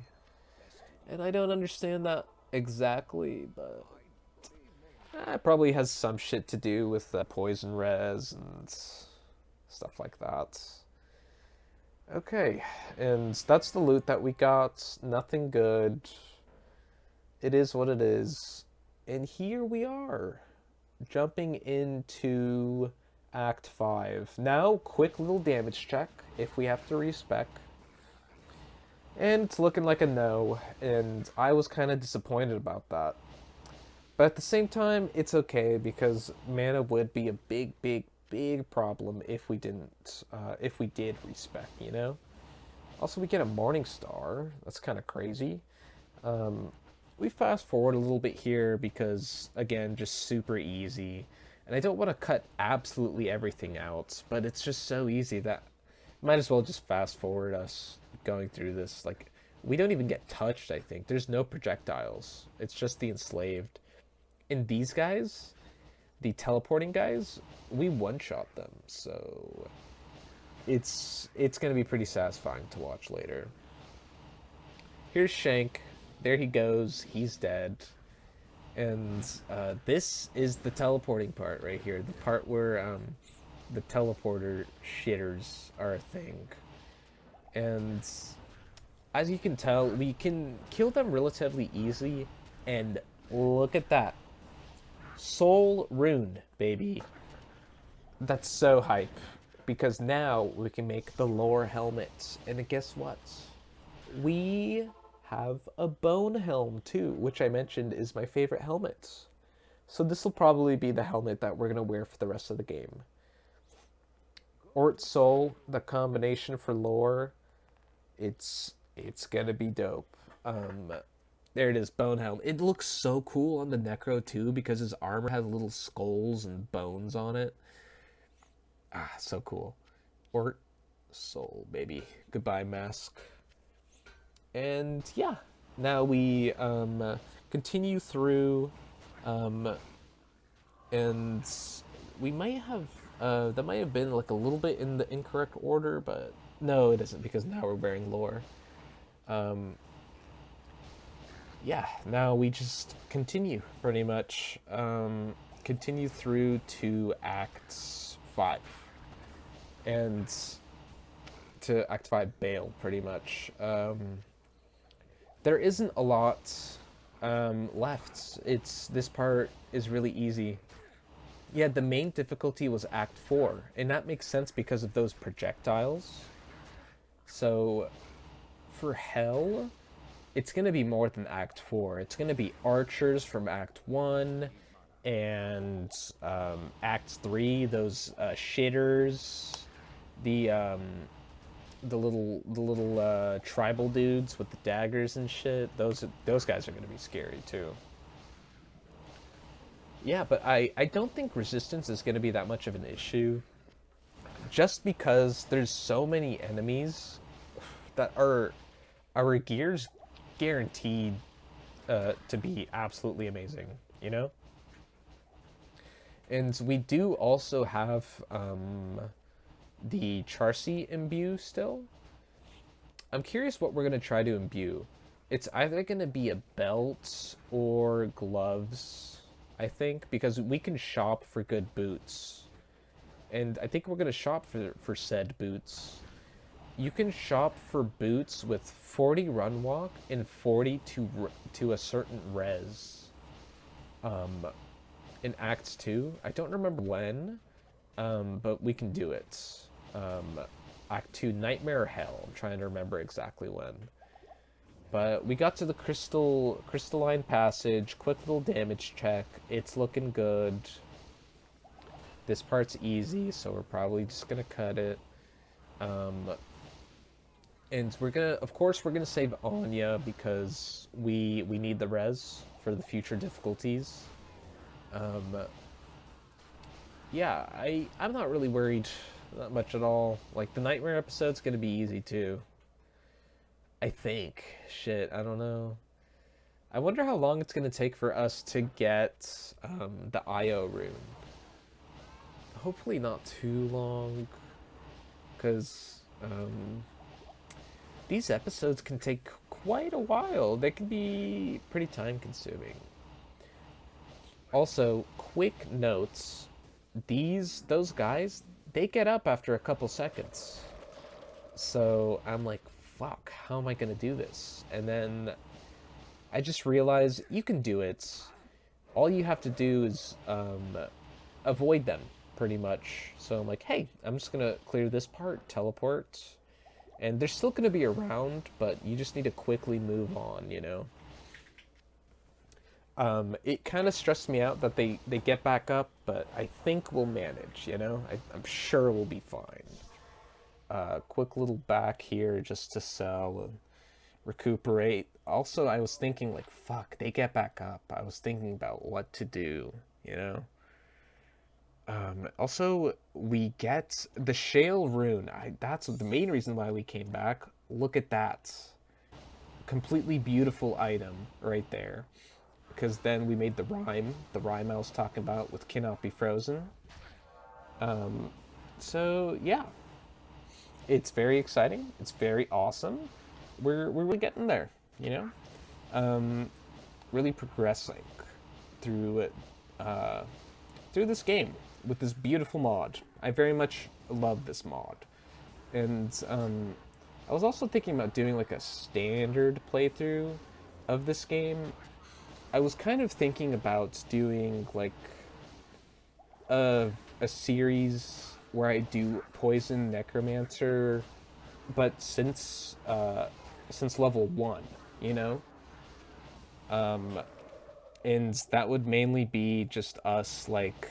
[SPEAKER 1] And I don't understand that exactly, but it probably has some shit to do with poison res and stuff like that. Okay, and that's the loot that we got. Nothing good. It is what it is. And here we are, jumping into Act 5. Now, quick little damage check if we have to respec. And it's looking like a no, and I was kind of disappointed about that. But at the same time, it's okay, because mana would be a big problem if we did respec, you know? Also, we get a Morning Star. That's kind of crazy. We fast forward a little bit here because, again, just super easy. And I don't want to cut absolutely everything out, but it's just so easy that might as well just fast forward us going through this. Like, we don't even get touched, I think. There's no projectiles. It's just the enslaved. And these guys, the teleporting guys, we one-shot them, so it's going to be pretty satisfying to watch later. Here's Shank. There he goes. He's dead. And this is the teleporting part right here. The part where the teleporter shitters are a thing. And as you can tell, we can kill them relatively easy. And look at that. Soul Rune, baby. That's so hype. Because now we can make the lore helmets. And guess what? We have a bone helm too, which I mentioned is my favorite helmet. So this will probably be the helmet that we're going to wear for the rest of the game. Ort Soul, the combination for lore, it's going to be dope. There it is, bone helm. It looks so cool on the Necro too because his armor has little skulls and bones on it. Ah, so cool. Ort Soul, baby. Goodbye, mask. And yeah, now we continue through, and we might have, that might have been like a little bit in the incorrect order, but no, it isn't, because now we're wearing lore. Yeah, now we just continue, pretty much, continue through to Act 5, and to Act 5 Baal, pretty much. There isn't a lot left. This part is really easy. Yeah, the main difficulty was Act 4, and that makes sense because of those projectiles. So, for Hell, it's going to be more than Act 4. It's going to be archers from Act 1, and Act 3, those shitters, the little tribal dudes with the daggers and shit. Those guys are going to be scary too. Yeah, but I don't think resistance is going to be that much of an issue, just because there's so many enemies that are our gear's guaranteed to be absolutely amazing, you know? And we do also have the Charcy imbue still. I'm curious what we're going to try to imbue. It's either going to be a belt or gloves, I think, because we can shop for good boots. And I think we're going to shop for said boots. you can shop for boots with 40 run walk and 40 to a certain res. Um, in Acts 2. I don't remember when, but we can do it. Um, Act 2, Nightmare or Hell. I'm trying to remember exactly when. But we got to the crystalline passage, quick little damage check. It's looking good. This part's easy, so we're probably just gonna cut it. And we're gonna, of course, we're gonna save Anya because we need the res for the future difficulties. Yeah, I'm not really worried that much at all. Like, the Nightmare episode's gonna be easy too. I think. Shit, I don't know. I wonder how long it's gonna take for us to get the Io rune. Hopefully not too long, because these episodes can take quite a while. They can be pretty time consuming. Also, quick notes. Those guys, they get up after a couple seconds. So I'm like, fuck, how am I gonna do this? And then I just realized you can do it. All you have to do is avoid them, pretty much. So I'm like, hey, I'm just gonna clear this part, teleport. And they're still gonna be around, but you just need to quickly move on, you know? It kind of stressed me out that they get back up, but I think we'll manage, you know? I'm sure we'll be fine. Quick little back here just to sell and recuperate. Also, I was thinking, like, fuck, they get back up. I was thinking about what to do, you know? Also, we get the Shale rune. That's the main reason why we came back. Look at that. Completely beautiful item right there. Because then we made the rhyme I was talking about with Cannot Be Frozen. So yeah, it's very exciting. It's very awesome. We're really getting there, you know. Really progressing through through this game with this beautiful mod. I very much love this mod, and I was also thinking about doing like a standard playthrough of this game. I was kind of thinking about doing like a series where I do Poison Necromancer, but since level 1, you know? And that would mainly be just us, like,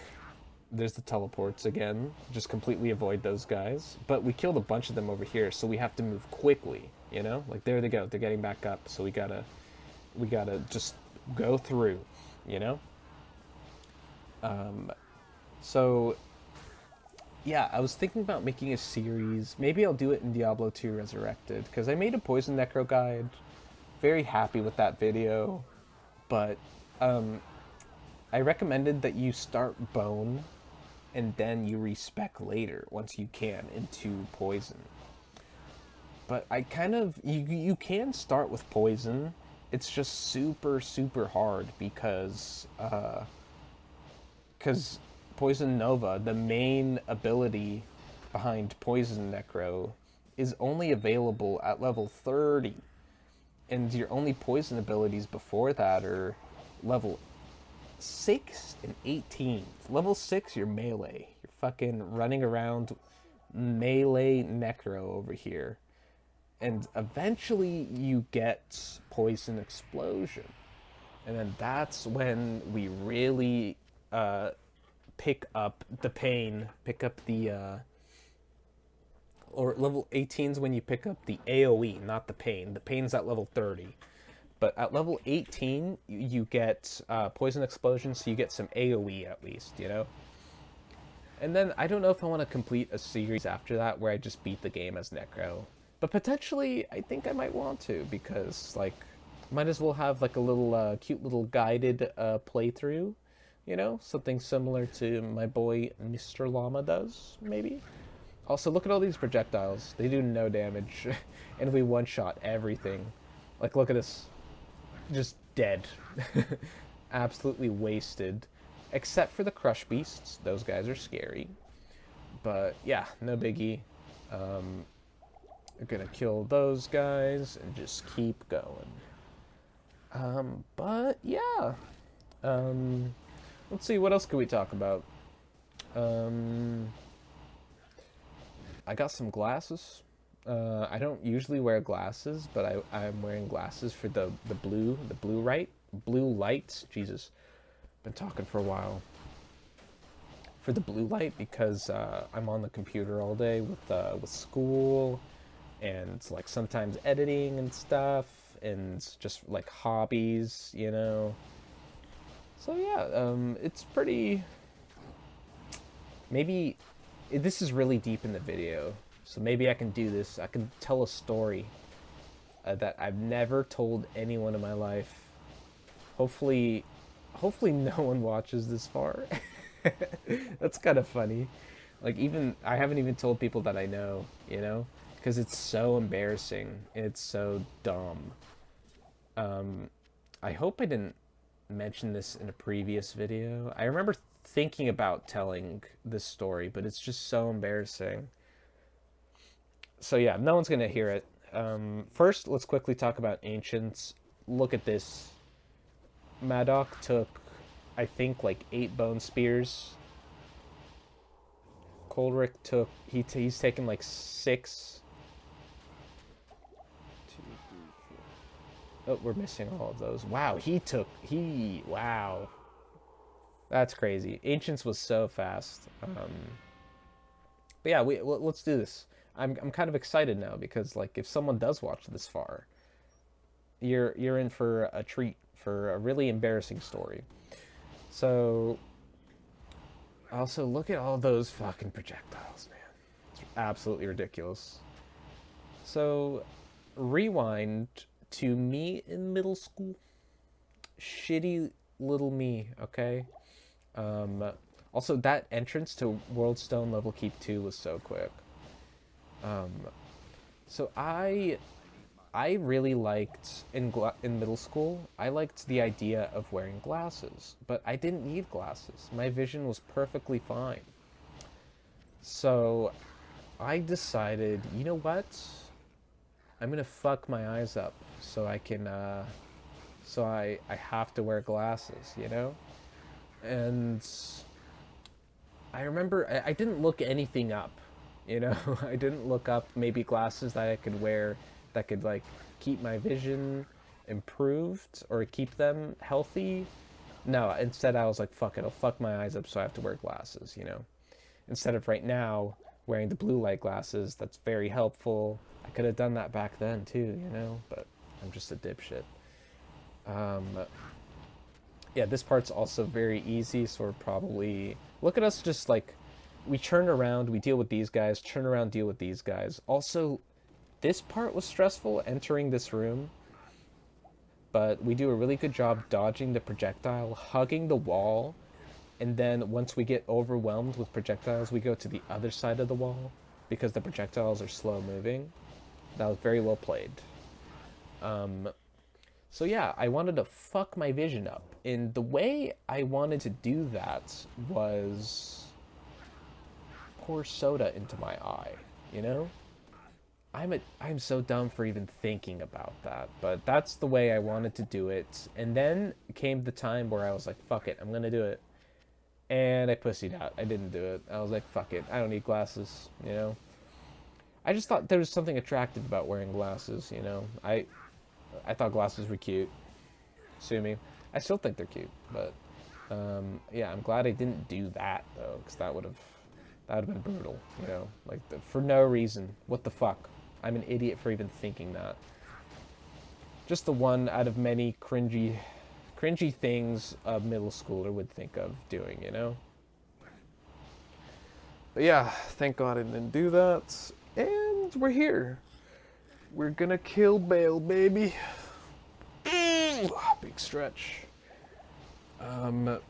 [SPEAKER 1] there's the teleports again, just completely avoid those guys. But we killed a bunch of them over here, so we have to move quickly, you know? Like, there they go, they're getting back up, so we gotta just go through, you know? So, yeah, I was thinking about making a series. Maybe I'll do it in Diablo 2 Resurrected, because I made a Poison Necro guide. Very happy with that video, but I recommended that you start Bone, and then you respec later, once you can, into Poison. But I kind of... You can start with Poison. It's just super, super hard because Poison Nova, the main ability behind Poison Necro, is only available at level 30. And your only poison abilities before that are level 6 and 18. Level 6, you're melee. You're fucking running around melee Necro over here. And eventually you get Poison Explosion. And then that's when we really pick up the pain, pick up the... or level 18 is when you pick up the AoE, not the pain. The pain's at level 30. But at level 18, you get Poison Explosion, so you get some AoE at least, you know? And then I don't know if I want to complete a series after that where I just beat the game as Necro. But potentially, I think I might want to, because, like, might as well have, like, a little, cute little guided playthrough, you know? Something similar to my boy Mr. Llama does, maybe? Also, look at all these projectiles. They do no damage, and we one-shot everything. Like, look at this. Just dead. Absolutely wasted. Except for the Crush Beasts. Those guys are scary. But, yeah, no biggie. We're gonna kill those guys and just keep going. But yeah. Let's see, what else can we talk about? I got some glasses. I don't usually wear glasses, but I'm wearing glasses for the blue light. Jesus, been talking for a while. For the blue light because I'm on the computer all day with school and like sometimes editing and stuff and just like hobbies, you know. So yeah, it's pretty. Maybe this is really deep in the video, so maybe I can do this. I can tell a story that I've never told anyone in my life. Hopefully no one watches this far. That's kind of funny. Like, even I haven't even told people that I know, you know, because it's so embarrassing and it's so dumb. I hope I didn't mention this in a previous video. I remember thinking about telling this story, but it's just so embarrassing. So yeah, no one's gonna hear it. First, let's quickly talk about ancients. Look at this. Madoc took, I think, like 8 bone spears. Coldrick took, he's taken like 6. 2, 3, 4. Oh, we're missing all of those. Wow, wow. That's crazy. Ancients was so fast. But yeah, let's do this. I'm kind of excited now because, like, if someone does watch this far, you're in for a treat, for a really embarrassing story. So, also look at all those fucking projectiles, man. It's absolutely ridiculous. So, rewind to me in middle school. Shitty little me, okay? Also, that entrance to Worldstone level Keep 2 was so quick. So I really liked in middle school. I liked the idea of wearing glasses, but I didn't need glasses. My vision was perfectly fine. So I decided, you know what? I'm gonna fuck my eyes up so I can. So I have to wear glasses, you know. And I remember I didn't look anything up, you know. I didn't look up maybe glasses that I could wear that could like keep my vision improved or keep them healthy. No, instead I was like, fuck it, I'll fuck my eyes up so I have to wear glasses, you know. Instead of right now wearing the blue light glasses, that's very helpful. I could have done that back then too, you know, but I'm just a dipshit. Yeah, this part's also very easy, so we're probably... Look at us just, like, we turn around, we deal with these guys, turn around, deal with these guys. Also, this part was stressful, entering this room, but we do a really good job dodging the projectile, hugging the wall, and then once we get overwhelmed with projectiles, we go to the other side of the wall, because the projectiles are slow moving. That was very well played. So yeah, I wanted to fuck my vision up. And the way I wanted to do that was pour soda into my eye, you know? I'm so dumb for even thinking about that, but that's the way I wanted to do it. And then came the time where I was like, fuck it, I'm gonna do it. And I pussied out. I didn't do it. I was like, fuck it, I don't need glasses, you know? I just thought there was something attractive about wearing glasses, you know? I thought glasses were cute. Sue me. I still think they're cute, but yeah, I'm glad I didn't do that though, because that would have been brutal, you know, like for no reason. What the fuck? I'm an idiot for even thinking that. Just the one out of many cringy things a middle schooler would think of doing, you know. But yeah, thank God I didn't do that, and we're here. We're gonna kill Baal, baby. Big stretch. I'm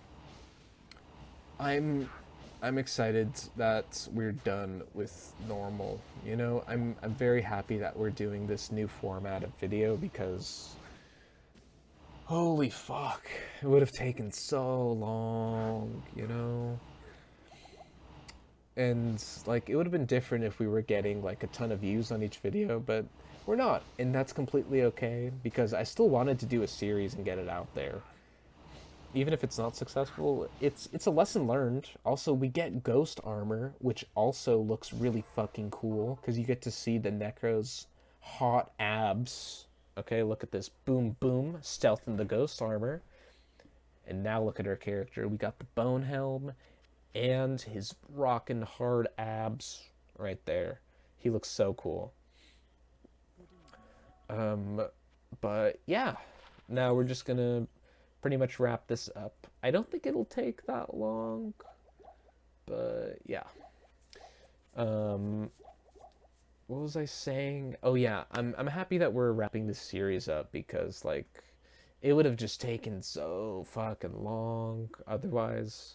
[SPEAKER 1] excited that we're done with normal. You know, I'm very happy that we're doing this new format of video because holy fuck, it would have taken so long, you know. And like it would have been different if we were getting like a ton of views on each video, but we're not, and that's completely okay because I still wanted to do a series and get it out there. Even if it's not successful, it's a lesson learned. Also, we get ghost armor, which also looks really fucking cool because you get to see the Necro's hot abs. Okay, look at this. Boom, boom. Stealth in the ghost armor. And now look at our character. We got the bone helm and his rockin' hard abs right there. He looks so cool. But yeah, now we're just gonna pretty much wrap this up. I don't think it'll take that long, but yeah. What was I saying? Oh yeah, I'm happy that we're wrapping this series up because like it would have just taken so fucking long otherwise.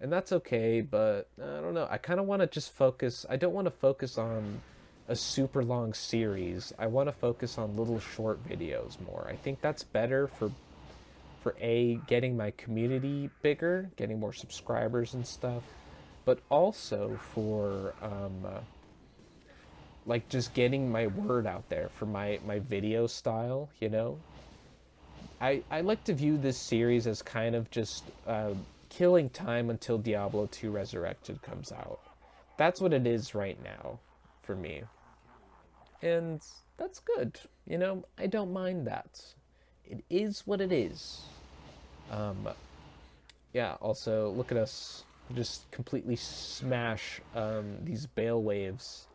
[SPEAKER 1] And that's okay, but I don't know. I kind of want to just focus. I don't want to focus on a super long series. I want to focus on little short videos more. I think that's better for a getting my community bigger, getting more subscribers and stuff, but also for like just getting my word out there for my video style. You know, I like to view this series as kind of just killing time until Diablo 2 Resurrected comes out. That's what it is right now for me. And that's good. You know, I don't mind that. It is what it is. Yeah, also, look at us just completely smash these Baal waves.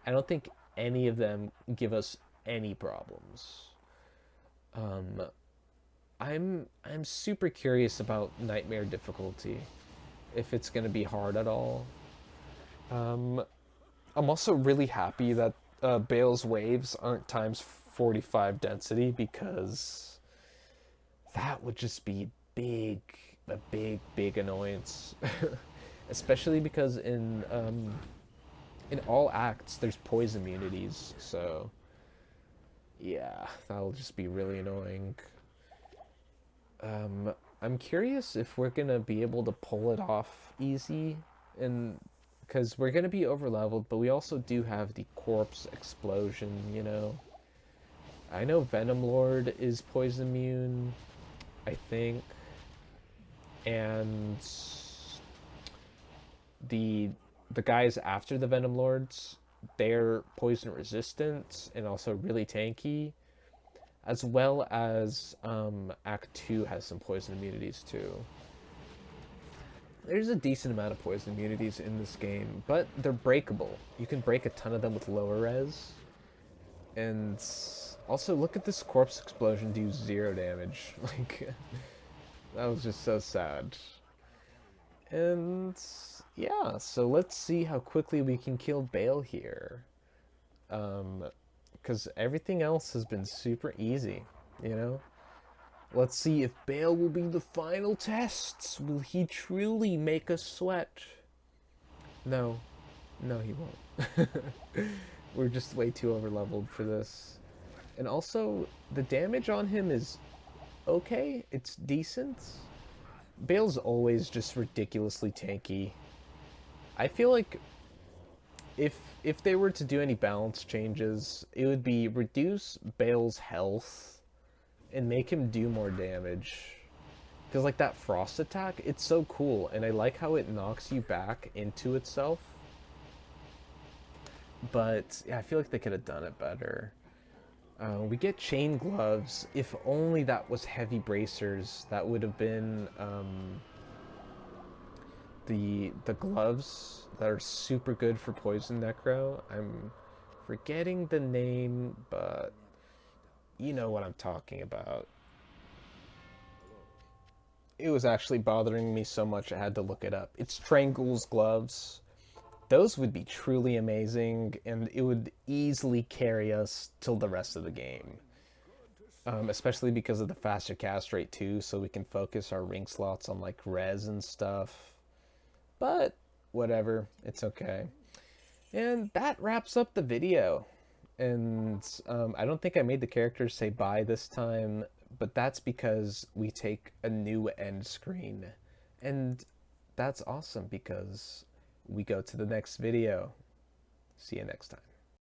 [SPEAKER 1] I don't think any of them give us any problems. I'm super curious about Nightmare difficulty, if it's gonna be hard at all. I'm also really happy that Baal's waves aren't times 45 density because that would just be a big annoyance. Especially because in all acts there's poison immunities, so yeah, that'll just be really annoying. I'm curious if we're gonna be able to pull it off easy, and because we're gonna be over leveled, but we also do have the corpse explosion. You know, I know Venom Lord is poison immune, I think, and the the guys after the Venom Lords, they're poison resistant and also really tanky, as well as Act 2 has some poison immunities too. There's a decent amount of poison immunities in this game, but they're breakable. You can break a ton of them with lower res. And also, look at this corpse explosion do 0 damage. Like, that was just so sad. And yeah, so let's see how quickly we can kill Baal here. Because everything else has been super easy, you know? Let's see if Baal will be the final tests. Will he truly make us sweat? No. No, he won't. We're just way too overleveled for this. And also, the damage on him is okay. It's decent. Baal's always just ridiculously tanky. I feel like if they were to do any balance changes, it would be reduce Baal's health and make him do more damage. Because like that frost attack, it's so cool, and I like how it knocks you back into itself. But yeah, I feel like they could have done it better. We get chain gloves. If only that was heavy bracers, that would have been the gloves that are super good for poison necro. I'm forgetting the name, but you know what I'm talking about. It was actually bothering me so much I had to look it up. It's Trangle's gloves. Those would be truly amazing, and it would easily carry us till the rest of the game. Especially because of the faster cast rate too, so we can focus our ring slots on like res and stuff. But whatever, it's okay. And that wraps up the video. And I don't think I made the characters say bye this time, but that's because we take a new end screen. And that's awesome because we go to the next video. See you next time.